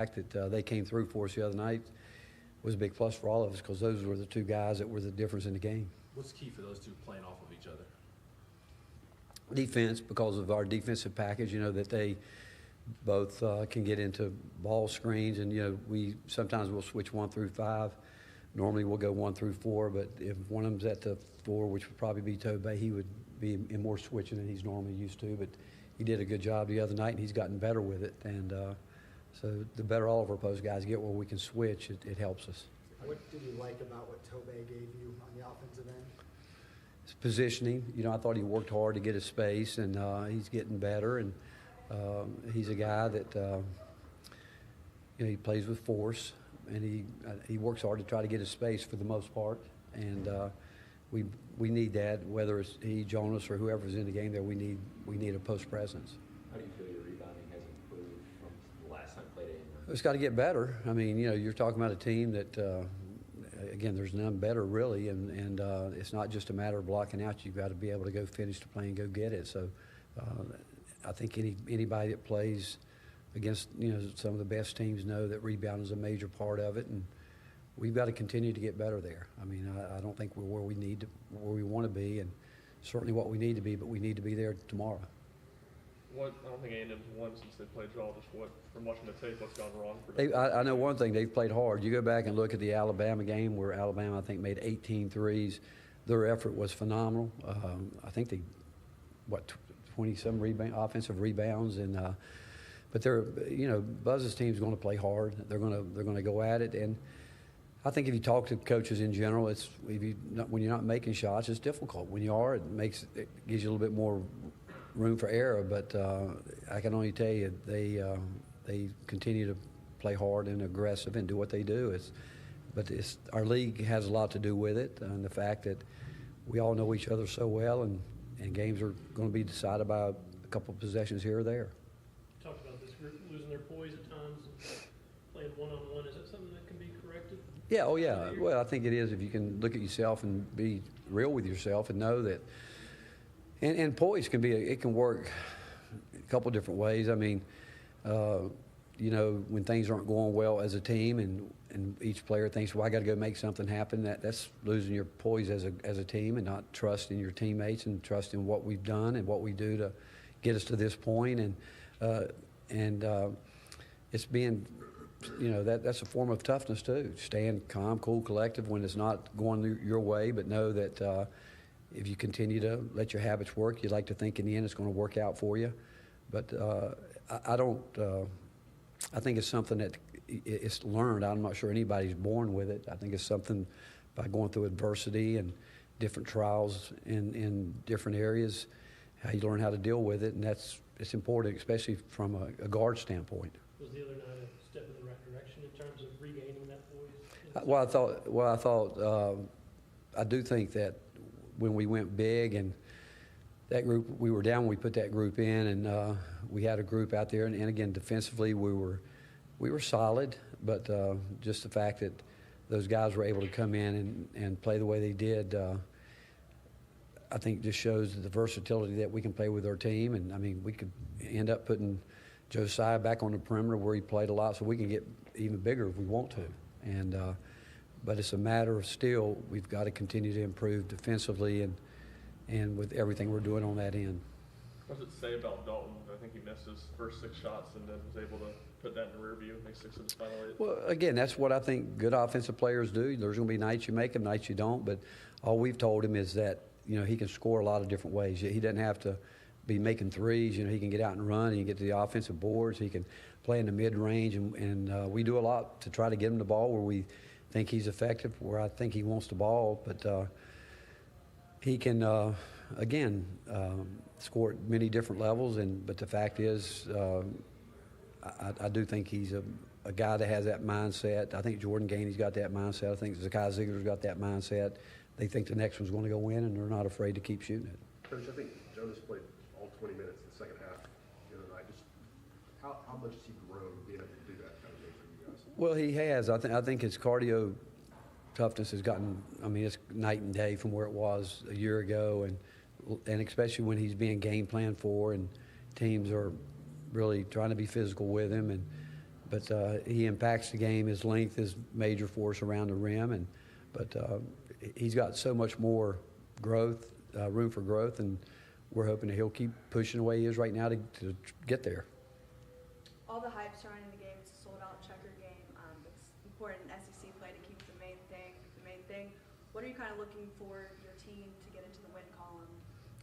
fact that they came through for us the other night was a big plus for all of us because those were the two guys that were the difference in the game. What's key for those two playing off of each other? Defense, because of our defensive package, that they both can get into ball screens, and we sometimes we'll switch 1 through 5. Normally we'll go 1 through 4, but if one of them's at the 4, which would probably be Tobey, he would be in more switching than he's normally used to. But he did a good job the other night, and he's gotten better with it. And so the better all of our post guys get where we can switch, it helps us. What did you like about what Tobey gave you on the offensive end? His positioning. I thought he worked hard to get his space, and he's getting better. And he's a guy that he plays with force, and he works hard to try to get his space for the most part. And we need that, whether it's he, Jonas, or whoever's in the game there. We need a post presence. How do you feel your rebounding has improved from the last time you played A&M? It's got to get better. I mean, you're talking about a team that, again, there's none better really, and it's not just a matter of blocking out. You've got to be able to go finish the play and go get it. So I think anybody that plays against some of the best teams know that rebounding is a major part of it, and we've got to continue to get better there. I mean, I don't think we're where we want to be, and certainly what we need to be, but we need to be there tomorrow. I don't think A&M's won since they played y'all. Just from watching the tape, what's gone wrong for them? I know one thing, they've played hard. You go back and look at the Alabama game where Alabama, I think, made 18 threes. Their effort was phenomenal. I think they, 20-some offensive rebounds, and but they're, Buzz's team's going to play hard. They're going to go at it, and I think if you talk to coaches in general, when you're not making shots, it's difficult. When you are, it gives you a little bit more room for error. But I can only tell you they continue to play hard and aggressive and do what they do. But our league has a lot to do with it, and the fact that we all know each other so well, and games are going to be decided by a couple of possessions here or there. You talked about this group losing their poise at times and playing one-on-one. Is that something that can be corrected? Yeah, oh yeah. Well, I think it is if you can look at yourself and be real with yourself and know that. And poise it can work a couple different ways. I mean, when things aren't going well as a team, and each player thinks, well, I got to go make something happen. That's losing your poise as a team, and not trusting your teammates and trusting what we've done and what we do to get us to this point. And it's being, that's a form of toughness too. Staying calm, cool, collective when it's not going your way, but know that if you continue to let your habits work, you'd like to think in the end it's going to work out for you. But I don't. I think it's something that it's learned. I'm not sure anybody's born with it. I think it's something by going through adversity and different trials in different areas, how you learn how to deal with it, and it's important, especially from a guard standpoint. Was the other night a step in the right direction in terms of regaining that poise? Well, I thought I do think that when we went big and that group, we were down when we put that group in, and we had a group out there, and again, defensively we were solid, but just the fact that those guys were able to come in and play the way they did, I think just shows the versatility that we can play with our team. And I mean, we could end up putting Josiah back on the perimeter where he played a lot, so we can get even bigger if we want to. And but it's a matter of still we've got to continue to improve defensively and with everything we're doing on that end. What does it say about Dalton? I think he missed his first 6 shots and then was able to put that in the rear view and make 6 of his final 8. Well, again, that's what I think good offensive players do. There's going to be nights you make them, nights you don't. But all we've told him is that he can score a lot of different ways. He doesn't have to be making threes. He can get out and run. He can get to the offensive boards. He can play in the mid-range, and we do a lot to try to get him the ball where we think he's effective, where I think he wants the ball. But he can, score at many different levels. But the fact is, I do think he's a guy that has that mindset. I think Jordan Gainey's got that mindset. I think Zakai Ziegler's got that mindset. They think the next one's going to go in, and they're not afraid to keep shooting it. Coach, I think Jonas played all 20 minutes in the second half the other night. Just how much has he grown being able to do that kind of game for you guys? Well, he has. I think his cardio toughness has gotten, it's night and day from where it was a year ago, and especially when he's being game planned for and teams are really trying to be physical with him. but he impacts the game. His length is major for us around the rim, but he's got so much more growth, room for growth, and we're hoping that he'll keep pushing the way he is right now to get there. All the hype surrounding the game, it's a sold-out checker game. It's important in SEC play to keep the main thing. What are you kind of looking for your team to get into the win column?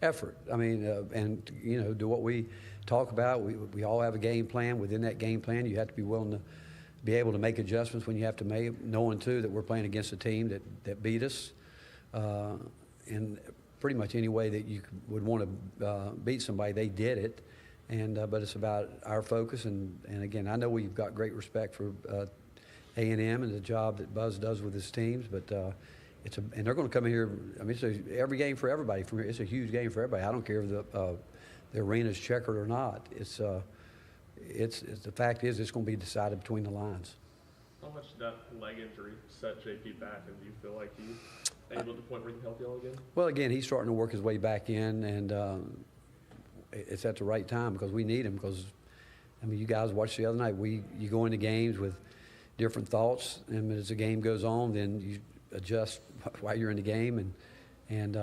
Effort. I mean, and do what we talk about. We all have a game plan. Within that game plan, you have to be willing to be able to make adjustments when you have to make, knowing too that we're playing against a team that beat us in pretty much any way that you would want to beat somebody. They did it, and but it's about our focus. And again, I know we've got great respect for A&M and the job that Buzz does with his teams, but and they're going to come in here. I mean, it's every game for everybody. It's a huge game for everybody. I don't care if the arena's checkered or not. It's the fact is it's going to be decided between the lines. How much did that leg injury set JP back, and do you feel like he's able to point where he can help y'all again? Well, again, he's starting to work his way back in, and it's at the right time because we need him. Because I mean, you guys watched the other night. You go into games with different thoughts, and as the game goes on, then you adjust while you're in the game, and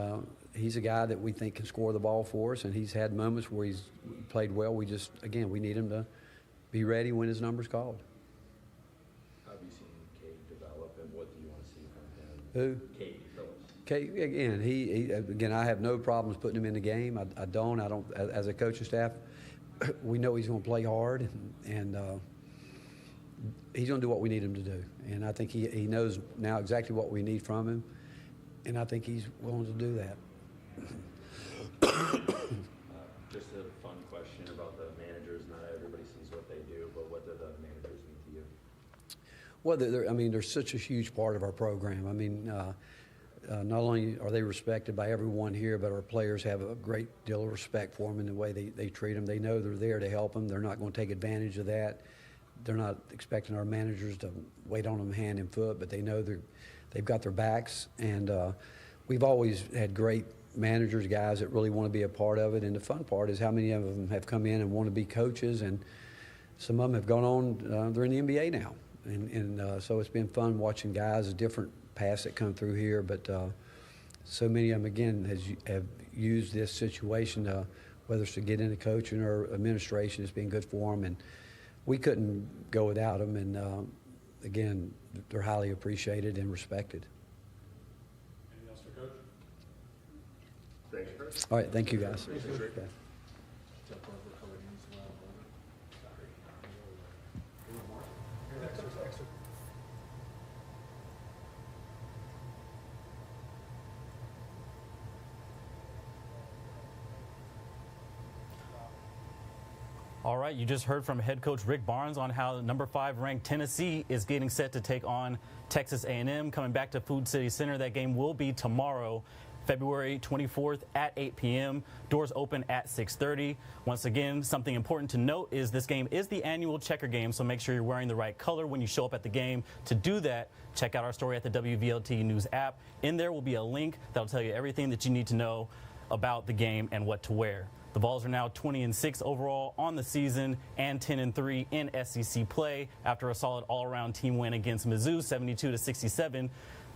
he's a guy that we think can score the ball for us, and he's had moments where he's played well. We need him to be ready when his number's called. How have you seen Cade develop, and what do you want to see from him? Who? Cade Phillips. Cade, again, I have no problems putting him in the game. I don't. As a coaching staff, we know he's going to play hard, and he's going to do what we need him to do. And I think he knows now exactly what we need from him, and I think he's willing to do that. Just a fun question about the managers. Not everybody sees what they do, but what do the managers mean to you? Well, they're such a huge part of our program. I mean, not only are they respected by everyone here, but our players have a great deal of respect for them in the way they treat them. They know they're there to help them. They're not going to take advantage of that. They're not expecting our managers to wait on them hand and foot, but they know they've got their backs. And we've always had great managers, guys that really want to be a part of it. And the fun part is how many of them have come in and want to be coaches, and some of them have gone on. They're in the NBA now, and so it's been fun watching guys, different paths that come through here. But so many of them again have used this situation, whether it's to get into coaching or administration. It's been good for them, and we couldn't go without them. And again, they're highly appreciated and respected. Anything else for Coach? Thanks, Chris. All right, thank you guys. Okay. Jump over for color news as well. All right, you just heard from head coach Rick Barnes on how number 5 ranked Tennessee is getting set to take on Texas A&M, coming back to Food City Center. That game will be tomorrow, February 24th at 8 p.m. Doors open at 6:30. Once again, something important to note is this game is the annual checker game, so make sure you're wearing the right color when you show up at the game. To do that, check out our story at the WVLT News app. In there will be a link that will tell you everything that you need to know about the game and what to wear. The Vols are now 20-6 overall on the season and 10-3 in SEC play after a solid all-around team win against Mizzou, 72-67.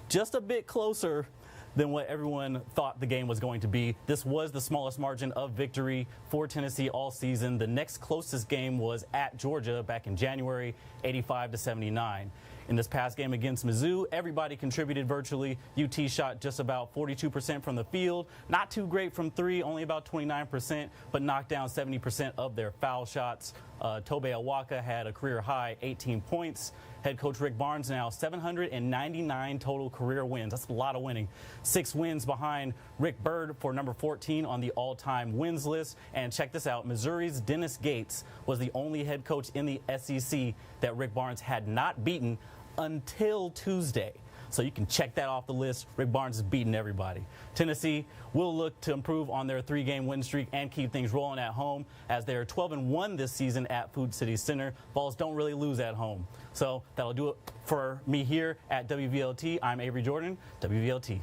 Just a bit closer than what everyone thought the game was going to be. This was the smallest margin of victory for Tennessee all season. The next closest game was at Georgia back in January, 85-79. In this past game against Mizzou, everybody contributed virtually. UT shot just about 42% from the field. Not too great from three, only about 29%, but knocked down 70% of their foul shots. Tobe Awaka had a career high 18 points. Head coach Rick Barnes now 799 total career wins. That's a lot of winning. 6 wins behind Rick Byrd for number 14 on the all-time wins list. And check this out, Missouri's Dennis Gates was the only head coach in the SEC that Rick Barnes had not beaten until Tuesday. So you can check that off the list. Rick Barnes is beating everybody. Tennessee will look to improve on their 3-game win streak and keep things rolling at home as they're 12-1 this season at Food City Center. Vols don't really lose at home. So that'll do it for me here at WVLT. I'm Avery Jordan, WVLT.